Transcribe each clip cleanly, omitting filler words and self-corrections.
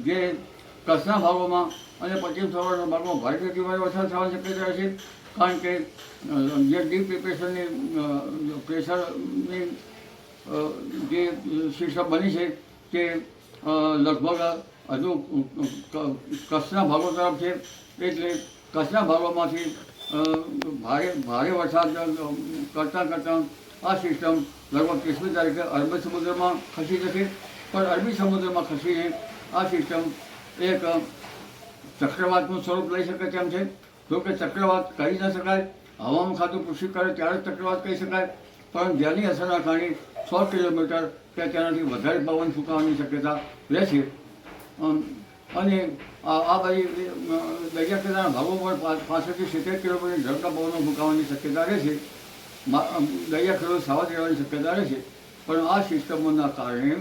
જે કચ્છના ભાગોમાં અને પશ્ચિમ સૌરાષ્ટ્રના ભાગમાં ભારે ગતિવાળો વરસાદ થવાની શક્યતા છે, કારણ કે જે ડીપ ડિપ્રેશનની પ્રેશરની જે સિસ્ટમ બની છે તે લગભગ હજુ કચ્છના ભાગો તરફ છે, એટલે કચ્છના ભાગોમાંથી ભારે વરસાદ કરતાં આ સિસ્ટમ લગભગ 30મી તારીખે અરબી સમુદ્રમાં ખસી જશે. પણ અરબી સમુદ્રમાં ખસીને આ સિસ્ટમ એક ચક્રવાતનું સ્વરૂપ લઈ શકે તેમ છે. જોકે ચક્રવાત કહી ન શકાય, હવામાન ખાતું પુષ્ટિ કરે ત્યારે જ ચક્રવાત કહી શકાય, પણ જેની અસરના કારણે 100 કિલોમીટર કે તેનાથી વધારે પવન ફૂંકાવાની શક્યતા રહેશે. અને આ બધી દરિયા કિનારાના ભાગોમાં 65 થી 70 કિલોમીટર ઝડપના પવનો ફૂંકાવાની શક્યતા રહેશે. દરિયા ખેડૂતો સાવધ રહેવાની શક્યતા રહેશે. પણ આ સિસ્ટમોના કારણે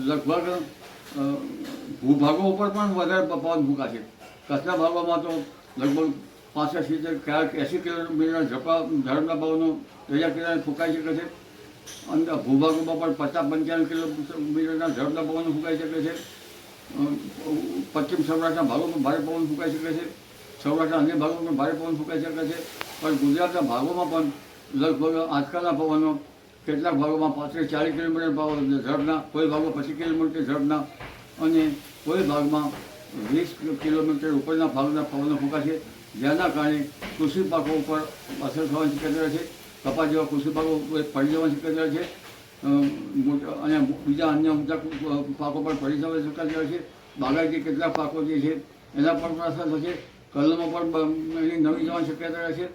લગભગ ભૂભાગો ઉપર પણ વધારે પવન ફૂંકાશે. કચ્છના ભાગોમાં તો લગભગ 65-70 ક્યાંક 80 કિલોમીટર ઝડપના પવનો દરિયા કિનારે ફૂંકાઈ શકે છે. અને ભૂભાગોમાં પણ 50-55 કિલોમીટરના ઝડપના પવનો ફૂંકાઈ શકે છે. પશ્ચિમ સૌરાષ્ટ્રના ભાગોમાં ભારે પવન ફૂંકાઈ શકે છે. સૌરાષ્ટ્રના અન્ય ભાગોમાં ભારે પવન ફૂંકાઈ શકે છે. પણ ગુજરાતના ભાગોમાં પણ લગભગ આજકાલના પવનો કેટલાક ભાગોમાં 35-40 કિલોમીટર ઝડપના, કોઈ ભાગમાં 25 કિલોમીટર ઝડપના અને કોઈ ભાગમાં 20 કિલોમીટર ઉપરના ભાગના પવનો ફૂંકાશે, જેના કારણે કૃષિ પાકો ઉપર અસર થવાની શક્યતા છે. કપાસ જેવા કૃષિ પાકો પડી જવાની શક્યતા છે અને બીજા અન્ય ઊંચા પાકો પર પડી જવાની શક્યતા છે. બાગાયતી કેટલાક પાકો જે છે એના પર પણ અસર થશે. કલમો પણ નવી જવાની શક્યતા છે.